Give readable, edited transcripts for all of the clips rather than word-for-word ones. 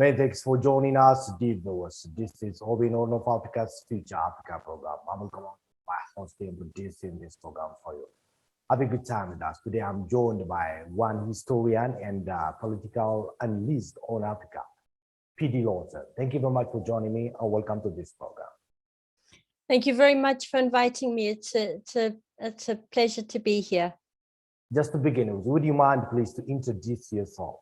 Many thanks for joining us, dear viewers. This is Obi North of Africa's Future Africa program. I will come on by hosting this program for you. Have a good time with us. Today I'm joined by one historian and political analyst on Africa, PD Lawton. Thank you very much for joining me and welcome to this program. Thank you very much for inviting me. It's a pleasure to be here. Just to begin with, would you mind please to introduce yourself?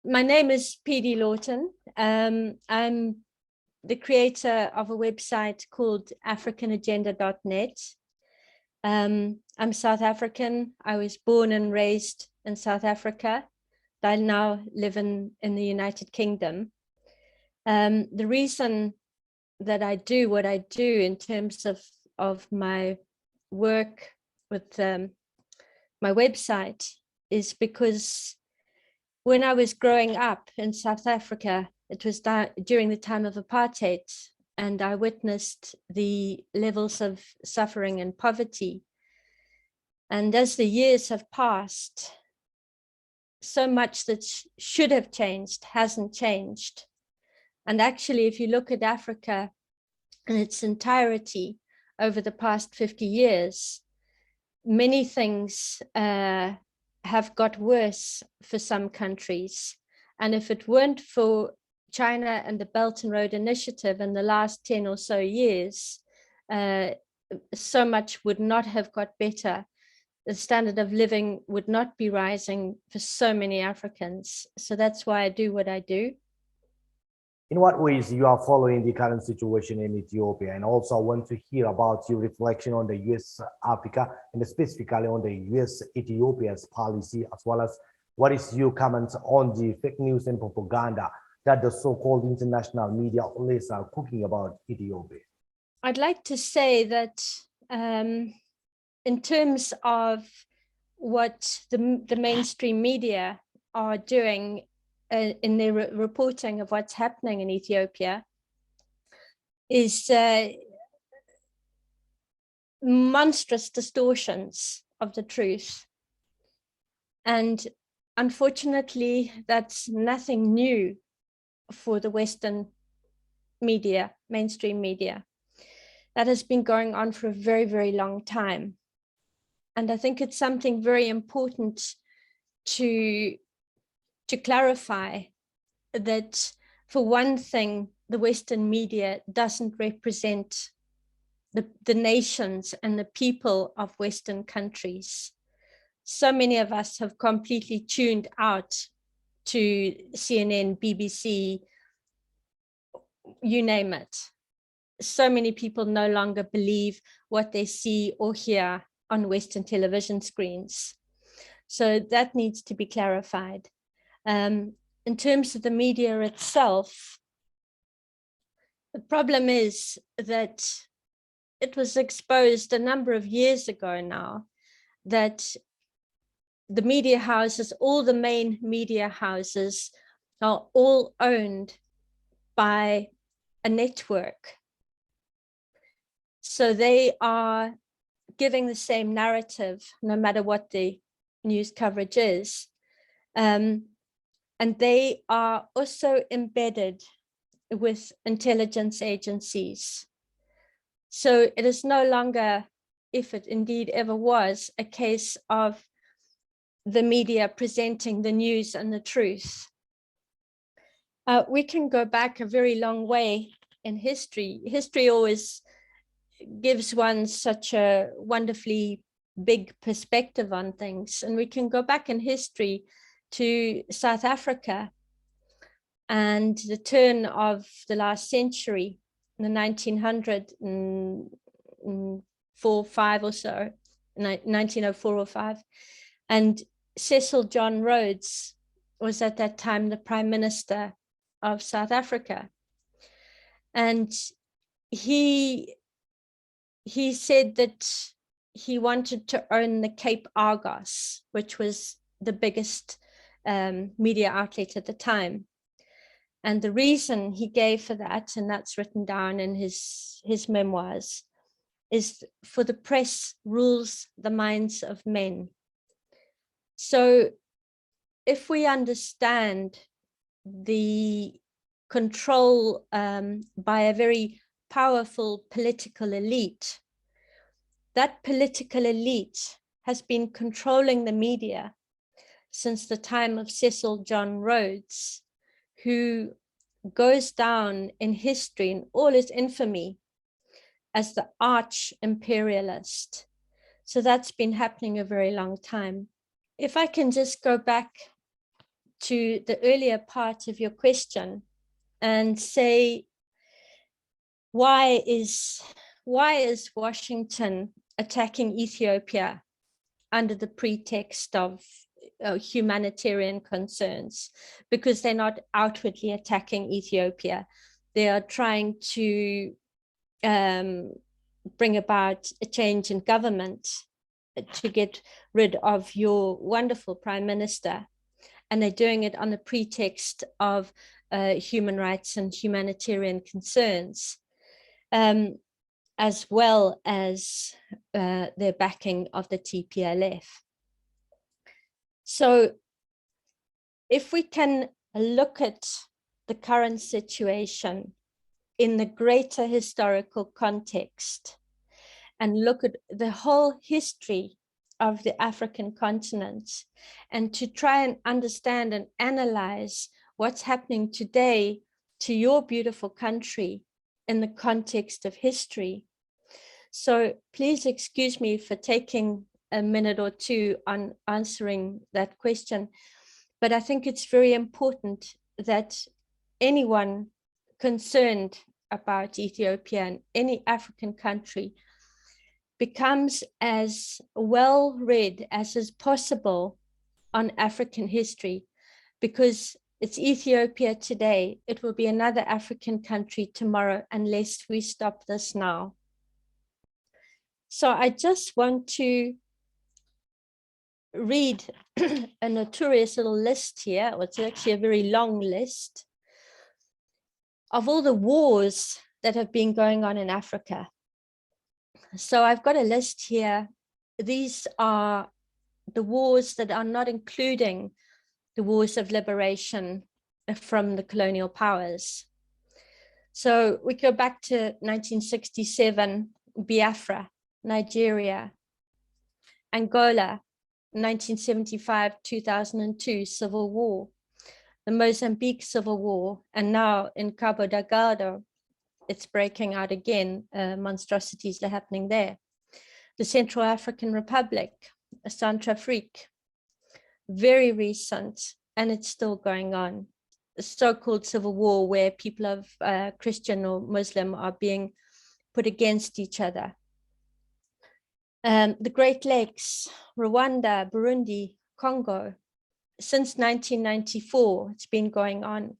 My name is PD Lawton. I'm the creator of a website called africanagenda.net. I'm South African. I was born and raised in South Africa. I now live in the United Kingdom. The reason that I do what I do in terms of my work with my website is because when I was growing up in South Africa, it was during the time of apartheid, and I witnessed the levels of suffering and poverty. And as the years have passed, so much that should have changed hasn't changed. And actually, if you look at Africa in its entirety over the past 50 years, many things have got worse for some countries. And if it weren't for China and the Belt and Road Initiative in the last 10 or so years, so much would not have got better. The standard of living would not be rising for so many Africans. So that's why I do what I do. In what ways you are following the current situation in Ethiopia? And also I want to hear about your reflection on the US Africa and specifically on the US Ethiopia's policy, as well as what is your comments on the fake news and propaganda that the so-called international media outlets are cooking about Ethiopia? I'd like to say that in terms of what the mainstream media are doing in their reporting of what's happening in Ethiopia is monstrous distortions of the truth. And unfortunately, that's nothing new for the Western media, mainstream media. That has been going on for a very, very long time. And I think it's something very important to clarify that, for one thing, the Western media doesn't represent the nations and the people of Western countries. So many of us have completely tuned out to CNN, BBC, you name it. So many people no longer believe what they see or hear on Western television screens. So that needs to be clarified. In terms of the media itself, the problem is that it was exposed a number of years ago now that the media houses, all the main media houses, are all owned by a network. So they are giving the same narrative, no matter what the news coverage is. And they are also embedded with intelligence agencies. So it is no longer, if it indeed ever was, a case of the media presenting the news and the truth. We can go back a very long way in history. History always gives one such a wonderfully big perspective on things. And we can go back in history to South Africa and the turn of the last century, in the 1904, 5 or so, 1904 or 5. And Cecil John Rhodes was at that time the Prime Minister of South Africa. And he said that he wanted to own the Cape Argus, which was the biggest media outlet at the time. And the reason he gave for that, and that's written down in his memoirs, is for the press rules the minds of men. So if we understand the control by a very powerful political elite. That political elite has been controlling the media since the time of Cecil John Rhodes, who goes down in history in all his infamy as the arch imperialist. So that's been happening a very long time. If I can just go back to the earlier part of your question and say, why is Washington attacking Ethiopia under the pretext of humanitarian concerns? Because they're not outwardly attacking Ethiopia. They are trying to bring about a change in government to get rid of your wonderful prime minister. And they're doing it on the pretext of human rights and humanitarian concerns, as well as their backing of the TPLF. So if we can look at the current situation in the greater historical context and look at the whole history of the African continent, and to try and understand and analyze what's happening today to your beautiful country in the context of history. So please excuse me for taking a minute or two on answering that question, but I think it's very important that anyone concerned about Ethiopia and any African country becomes as well read as is possible on African history, because it's Ethiopia today. It will be another African country tomorrow unless we stop this now. So I just want to read a notorious little list here. It's actually a very long list of all the wars that have been going on in Africa. So I've got a list here. These are the wars that are not including the wars of liberation from the colonial powers. So we go back to 1967, Biafra, Nigeria, Angola, 1975-2002 civil war, the Mozambique civil war, and now in Cabo Delgado, it's breaking out again, monstrosities are happening there. The Central African Republic, Centrafrique, very recent, and it's still going on. A so-called civil war where people of Christian or Muslim are being put against each other. The Great Lakes, Rwanda, Burundi, Congo, since 1994, it's been going on.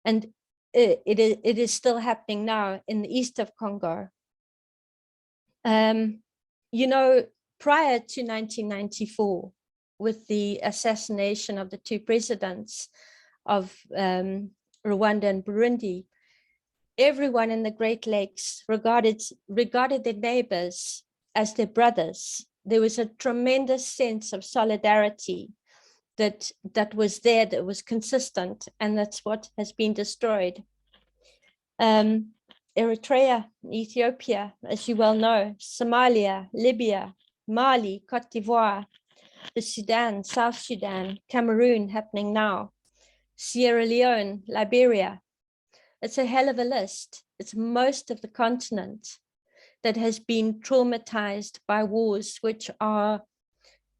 And it is still happening now in the east of Congo. You know, prior to 1994, with the assassination of the two presidents of Rwanda and Burundi, everyone in the Great Lakes regarded their neighbors as their brothers. There was a tremendous sense of solidarity that was there, that was consistent, and that's what has been destroyed. Eritrea, Ethiopia, as you well know, Somalia, Libya, Mali, Cote d'Ivoire, the Sudan, South Sudan, Cameroon happening now, Sierra Leone, Liberia. It's a hell of a list. It's most of the continent that has been traumatized by wars which are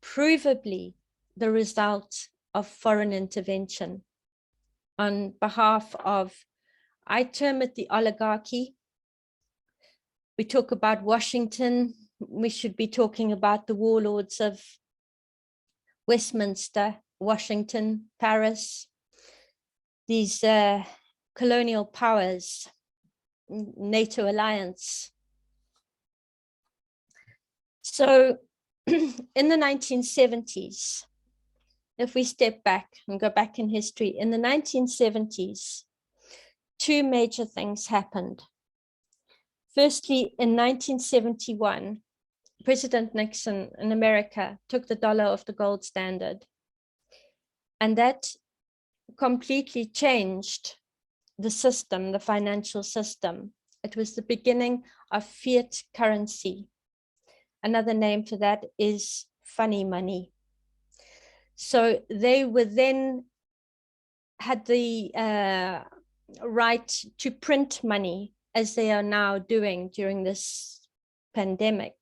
provably the result of foreign intervention on behalf of, I term it the oligarchy. We talk about Washington, we should be talking about the warlords of Westminster, Washington, Paris, these colonial powers, NATO alliance. So in the 1970s, if we step back and go back in history, in the 1970s, two major things happened. Firstly, in 1971, President Nixon in America took the dollar off the gold standard. And that completely changed the system, the financial system. It was the beginning of fiat currency. Another name for that is funny money. So they were then had the right to print money, as they are now doing during this pandemic,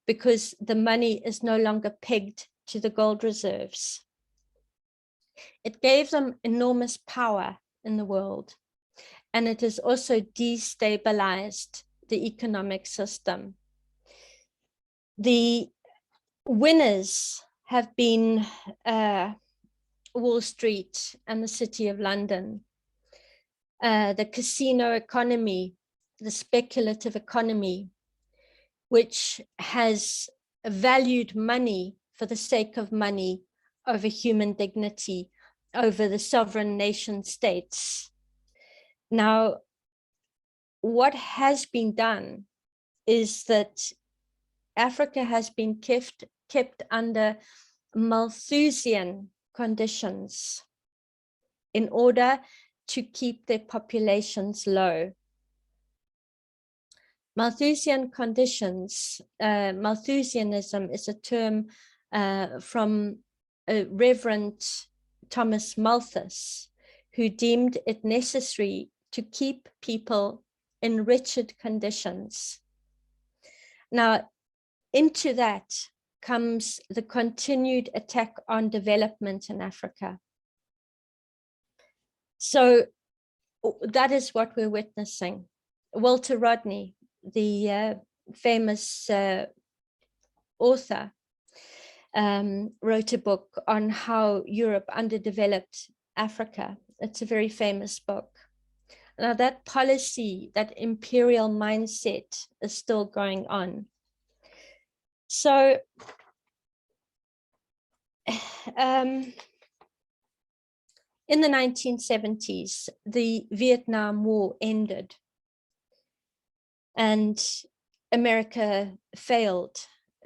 because the money is no longer pegged to the gold reserves. It gave them enormous power in the world, and it has also destabilized the economic system. The winners have been Wall Street and the City of London. The casino economy, the speculative economy, which has valued money for the sake of money over human dignity, over the sovereign nation states. Now, what has been done is that Africa has been kept under Malthusian conditions in order to keep their populations low. Malthusian conditions, Malthusianism is a term from Reverend Thomas Malthus, who deemed it necessary to keep people in wretched conditions. Now, into that comes the continued attack on development in Africa. So that is what we're witnessing. Walter Rodney, the famous author, wrote a book on how Europe underdeveloped Africa. It's a very famous book. Now that policy, that imperial mindset is still going on. So in the 1970s, the Vietnam War ended and America failed.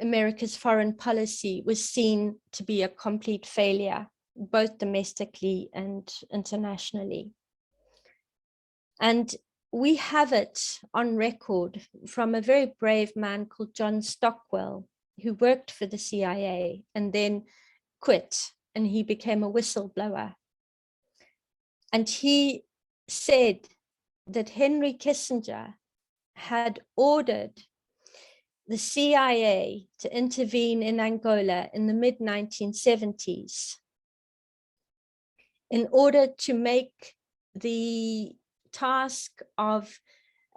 America's foreign policy was seen to be a complete failure, both domestically and internationally. And we have it on record from a very brave man called John Stockwell, who worked for the CIA and then quit, and he became a whistleblower. And he said that Henry Kissinger had ordered the CIA to intervene in Angola in the mid-1970s in order to make the task of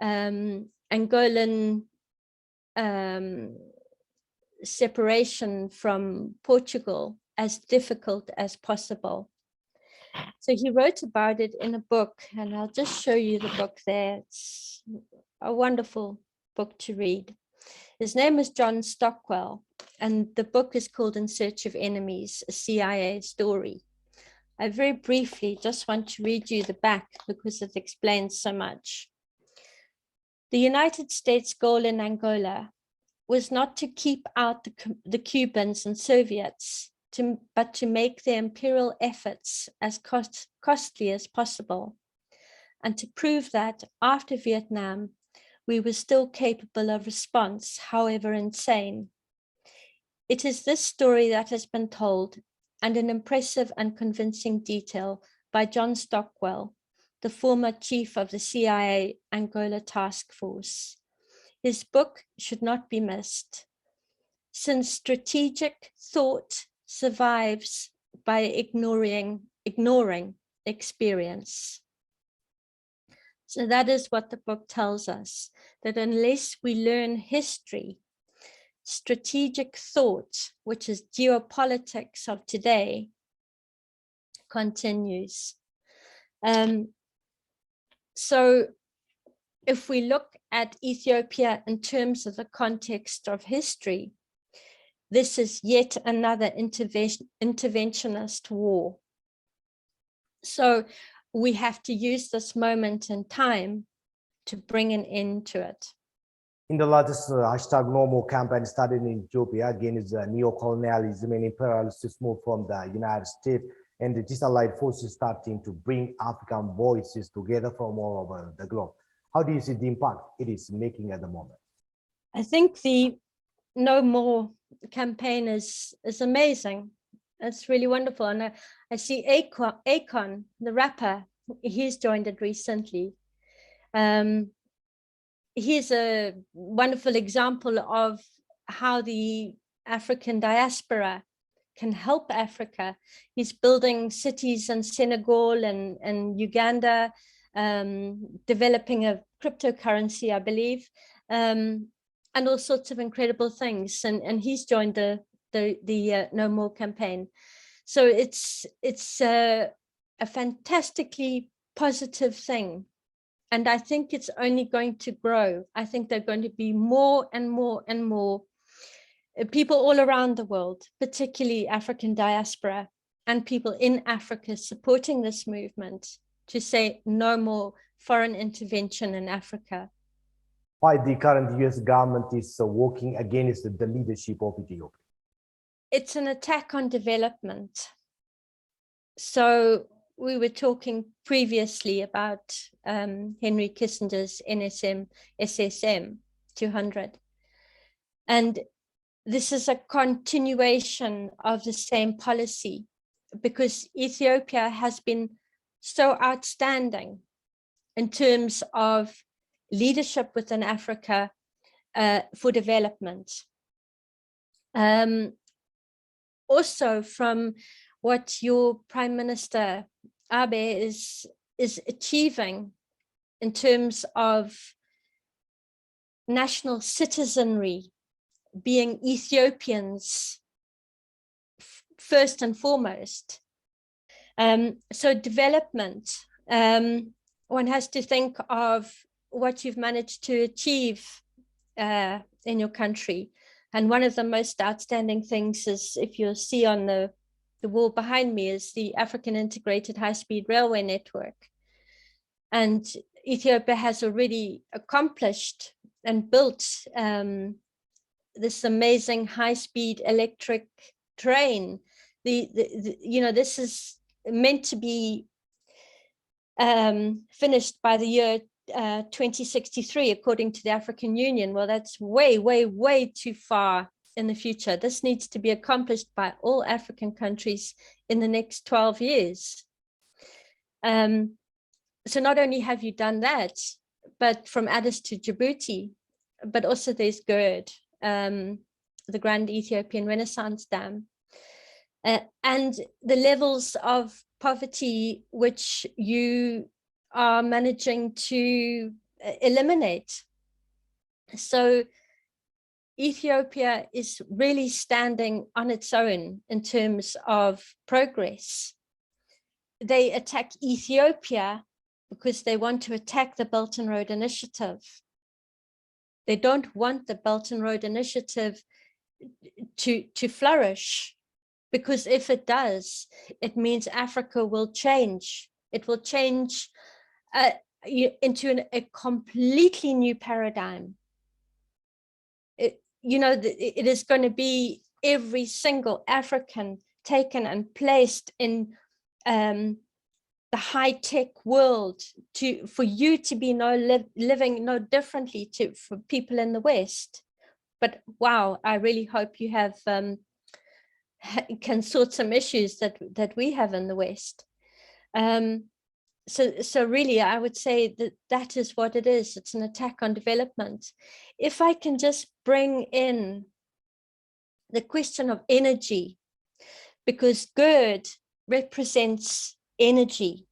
Angolan separation from Portugal as difficult as possible. So he wrote about it in a book, and I'll just show you the book there. It's a wonderful book to read. His name is John Stockwell, and the book is called In Search of Enemies, a CIA story. I very briefly just want to read you the back because it explains so much. The United States goal in Angola was not to keep out the Cubans and Soviets, but to make their imperial efforts as costly as possible, and to prove that after Vietnam, we were still capable of response, however insane. It is this story that has been told, and in impressive and convincing detail, by John Stockwell, the former chief of the CIA Angola Task Force. His book should not be missed, since strategic thought survives by ignoring experience. So that is what the book tells us, that unless we learn history, strategic thought, which is geopolitics of today, continues. So if we look at Ethiopia in terms of the context of history, this is yet another interventionist war. So we have to use this moment in time to bring an end to it. In the latest #NoMore campaign started in Ethiopia against neocolonialism and imperialist move from the United States and the Allied forces starting to bring African voices together from all over the globe. How do you see the impact it is making at the moment? I think the No More campaign is amazing. It's really wonderful. And I see Akon, the rapper, he's joined it recently. He's a wonderful example of how the African diaspora can help Africa. He's building cities in Senegal and Uganda, developing a cryptocurrency, I believe, and all sorts of incredible things. And he's joined the No More campaign. So it's a fantastically positive thing. And I think it's only going to grow. I think there are going to be more and more and more people all around the world, particularly African diaspora and people in Africa supporting this movement to say no more foreign intervention in Africa. Why the current US government is working against the leadership of Ethiopia? It's an attack on development. So we were talking previously about Henry Kissinger's SSM 200. And this is a continuation of the same policy because Ethiopia has been so outstanding in terms of leadership within Africa for development. Also from what your Prime Minister Abiy is achieving in terms of national citizenry, being Ethiopians first and foremost. So development, one has to think of what you've managed to achieve in your country. And one of the most outstanding things is, if you'll see on the wall behind me, is the African Integrated High-Speed Railway Network. And Ethiopia has already accomplished and built this amazing high-speed electric train. This is meant to be finished by the year 2063, according to the African Union. Well, that's way, way, way too far in the future. This needs to be accomplished by all African countries in the next 12 years. So not only have you done that, but from Addis to Djibouti, but also there's GERD, the Grand Ethiopian Renaissance Dam, and the levels of poverty which you are managing to eliminate. So Ethiopia is really standing on its own in terms of progress. They attack Ethiopia because they want to attack the Belt and Road Initiative. They don't want the Belt and Road Initiative to flourish, because if it does, it means Africa will change. It will change into a completely new paradigm. It is going to be every single African taken and placed in the high-tech world for you to be living no differently for people in the West. But wow, I really hope you have can sort some issues that we have in the West. So really, I would say that is what it is. It's an attack on development. If I can just bring in the question of energy, because GERD represents energy,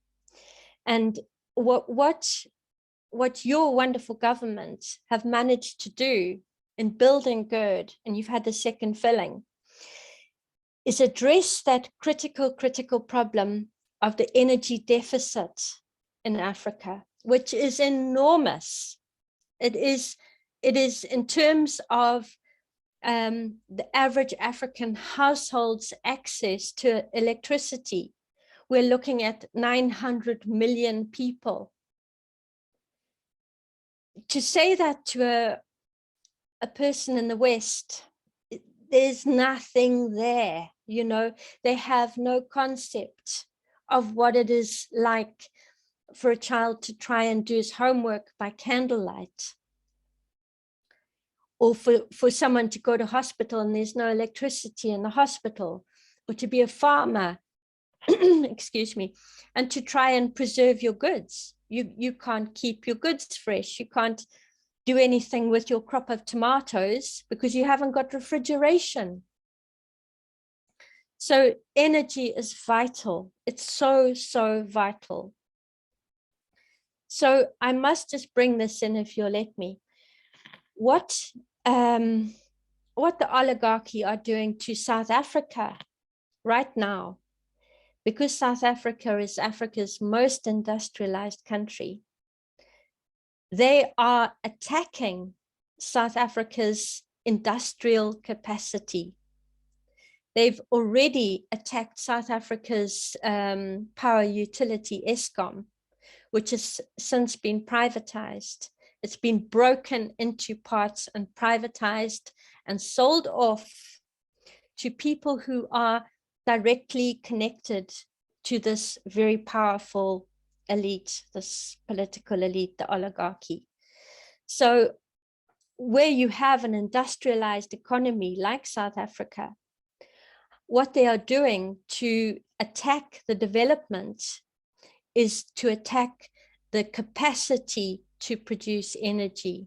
and what your wonderful government have managed to do in building GERD, and you've had the second filling, is address that critical problem of the energy deficit in Africa, which is enormous. It is in terms of the average African household's access to electricity. We're looking at 900 million people. To say that to a person in the West, there's nothing there. you know, they have no concept of what it is like for a child to try and do his homework by candlelight, or for someone to go to hospital and there's no electricity in the hospital, or to be a farmer, excuse me, and to try and preserve your goods. You can't keep your goods fresh. You can't do anything with your crop of tomatoes because you haven't got refrigeration. So energy is vital. It's so, so vital. So I must just bring this in, if you'll let me. What the oligarchy are doing to South Africa right now, because South Africa is Africa's most industrialized country, they are attacking South Africa's industrial capacity. They've already attacked South Africa's power utility, Eskom, which has since been privatized. It's been broken into parts and privatized and sold off to people who are directly connected to this very powerful elite, this political elite, the oligarchy. So where you have an industrialized economy like South Africa, what they are doing to attack the development is to attack the capacity to produce energy.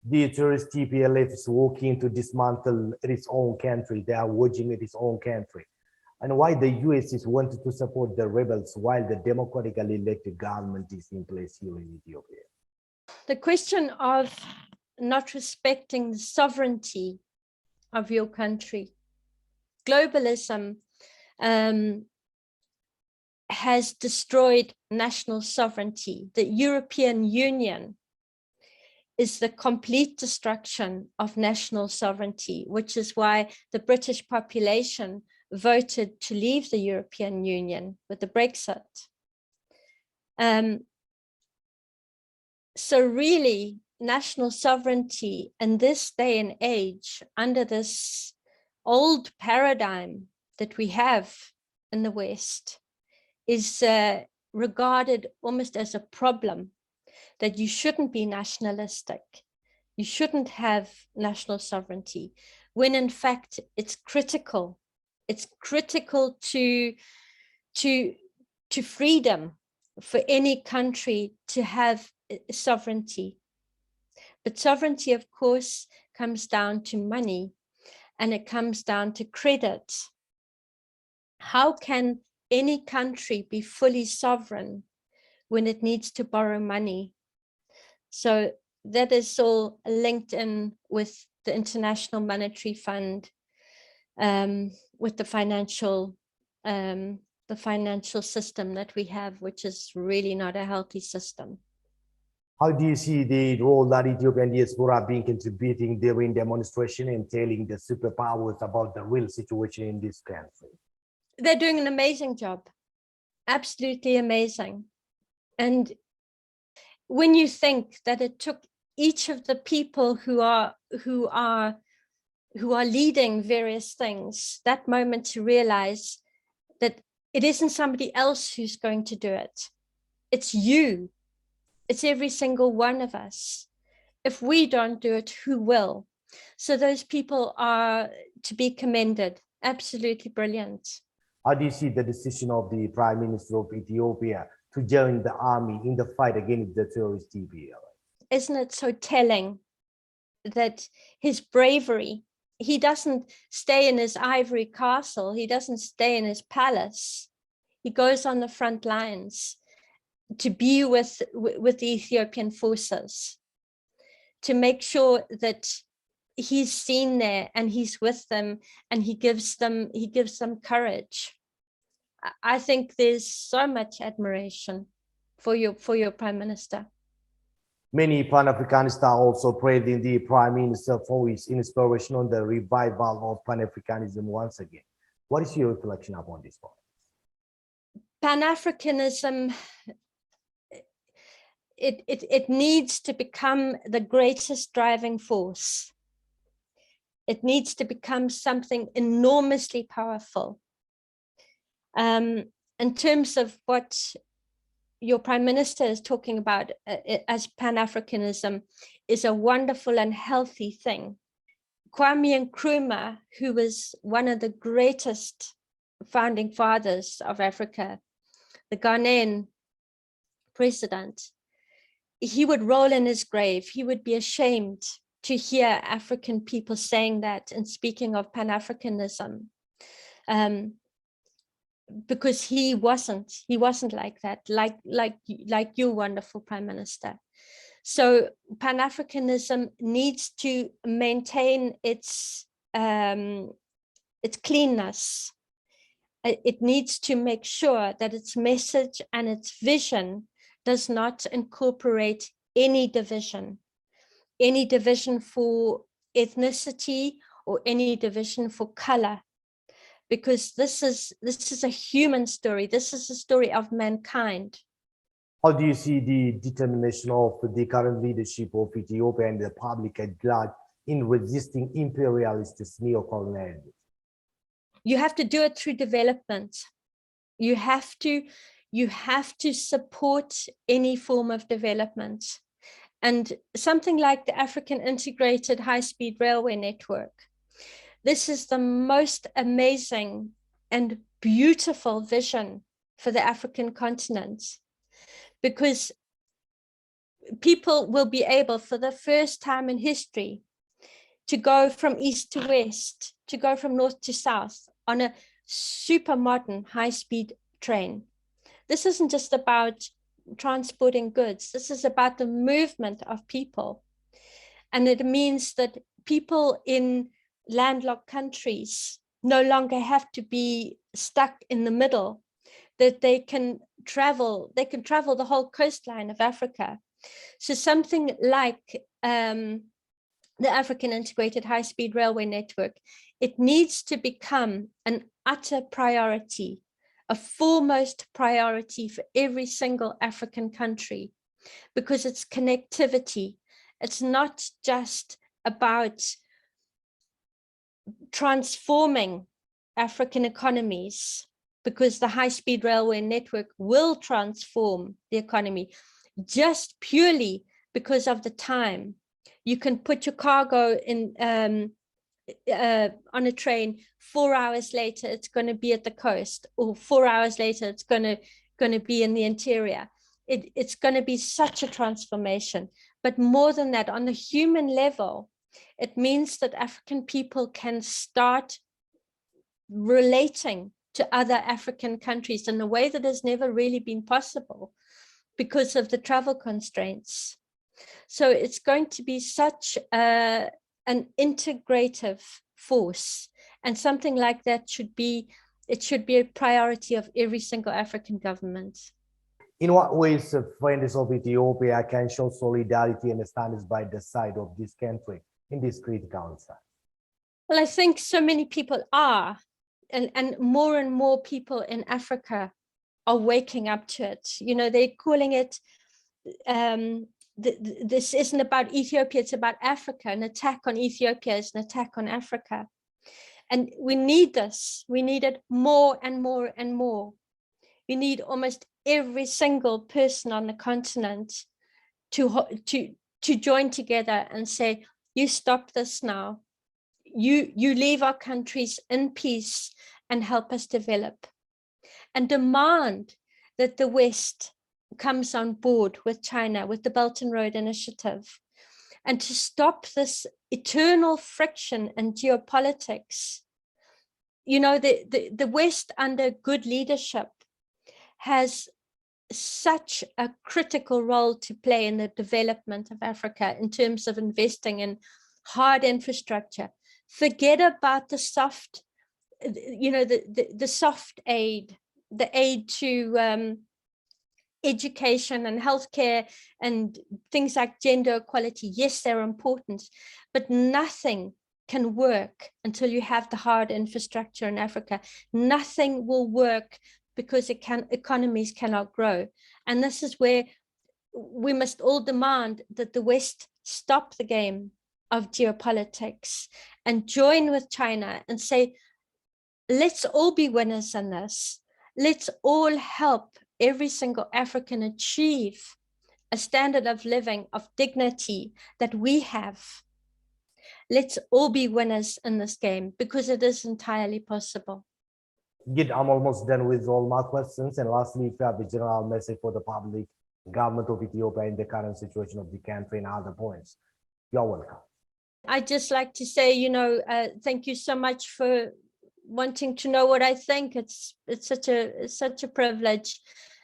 The terrorist TPLF is working to dismantle its own country. They are waging its own country. And why the US is wanting to support the rebels while the democratically elected government is in place here in Ethiopia? The question of not respecting the sovereignty of your country. Globalism has destroyed national sovereignty. The European Union is the complete destruction of national sovereignty, which is why the British population voted to leave the European Union with the Brexit. So really, national sovereignty in this day and age, under this old paradigm that we have in the West, is regarded almost as a problem, that you shouldn't be nationalistic. You shouldn't have national sovereignty, when in fact it's critical. It's critical to freedom for any country to have sovereignty. But sovereignty, of course, comes down to money, and it comes down to credit. How can any country be fully sovereign when it needs to borrow money? So that is all linked in with the International Monetary Fund, with the financial system that we have, which is really not a healthy system. How do you see the role that Ethiopian diaspora have been contributing during demonstration and telling the superpowers about the real situation in this country? They're doing an amazing job, absolutely amazing. And when you think that it took each of the people who are leading various things that moment to realize that it isn't somebody else who's going to do it. It's you. It's every single one of us. If we don't do it, who will? So those people are to be commended. Absolutely brilliant. How do you see the decision of the Prime Minister of Ethiopia to join the army in the fight against the terrorist TPLF? Isn't it so telling that his bravery, he doesn't stay in his ivory castle, he doesn't stay in his palace. He goes on the front lines to be with the Ethiopian forces, to make sure that he's seen there and he's with them, and he gives them courage. I think there's so much admiration for your Prime Minister. Many Pan-Africanists are also praising the Prime Minister for his inspiration on the revival of Pan-Africanism once again. What is your reflection upon this point? Pan-Africanism, it needs to become the greatest driving force. It needs to become something enormously powerful. In terms of what your Prime Minister is talking about as Pan-Africanism is a wonderful and healthy thing. Kwame Nkrumah, who was one of the greatest founding fathers of Africa, the Ghanaian president, he would roll in his grave. He would be ashamed to hear African people saying that and speaking of Pan-Africanism, because he wasn't like that, like you, wonderful Prime Minister. So Pan-Africanism needs to maintain its cleanness. It needs to make sure that its message and its vision does not incorporate any division for ethnicity or any division for color, because this is a human story. This is a story of mankind. How do you see the determination of the current leadership of Ethiopia and the public at large in resisting imperialist neo-colonialism? You have to do it through development. You have to support any form of development. And something like the African Integrated High-Speed Railway Network. This is the most amazing and beautiful vision for the African continent, because people will be able, for the first time in history, to go from east to west, to go from north to south on a super modern high-speed train. This isn't just about transporting goods. This is about the movement of people. And it means that people in landlocked countries no longer have to be stuck in the middle, that they can travel the whole coastline of Africa. So something like the African Integrated High-Speed Railway Network, it needs to become an utter priority, a foremost priority for every single African country, because it's connectivity. It's not just about transforming African economies, because the high-speed railway network will transform the economy just purely because of the time. You can put your cargo in on a train. 4 hours later, it's going to be at the coast, or 4 hours later, it's going to be in the interior. It's going to be such a transformation. But more than that, on the human level, it means that African people can start relating to other African countries in a way that has never really been possible because of the travel constraints. So it's going to be such an integrative force, and something like that should be a priority of every single African government. In what ways friends of Ethiopia can show solidarity and stand by the side of this country in this critical time? Well, I think so many people are, and more people in Africa are waking up to it. You know, they're calling it, this isn't about Ethiopia, it's about Africa. An attack on Ethiopia is an attack on Africa. And we need this. We need it more and more and more. We need almost every single person on the continent to join together and say, you stop this now. You leave our countries in peace and help us develop, and demand that the West comes on board with China, with the Belt and Road Initiative, and to stop this eternal friction and geopolitics. You know, the West under good leadership has such a critical role to play in the development of Africa in terms of investing in hard infrastructure. Forget about the soft, you know, the soft aid, the aid to education and healthcare and things like gender equality. Yes, they're important, but nothing can work until you have the hard infrastructure in Africa. Nothing will work because economies cannot grow. And this is where we must all demand that the West stop the game of geopolitics and join with China and say, let's all be winners in this. Let's all help every single African achieve a standard of living, of dignity that we have. Let's all be winners in this game because it is entirely possible. Good, I'm almost done with all my questions. And lastly, if you have a general message for the public, government of Ethiopia in the current situation of the country and other points, you're welcome. I'd just like to say, thank you so much for wanting to know what I think. It's such a privilege.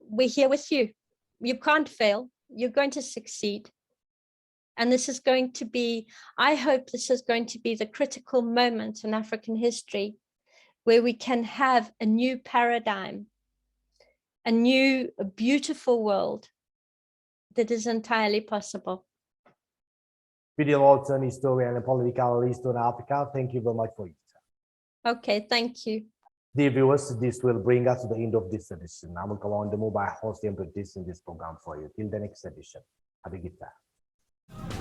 We're here with you. You can't fail. You're going to succeed. And this is going to be, I hope this is going to be the critical moment in African history where we can have a new paradigm, a new, beautiful world that is entirely possible. Lawton, historian and political analyst on Africa. Thank you very much for it. Okay, thank you. Dear viewers, this will bring us to the end of this edition. I'm Lawton, the mobile host and producing this program for you. Till the next edition. Have a good time.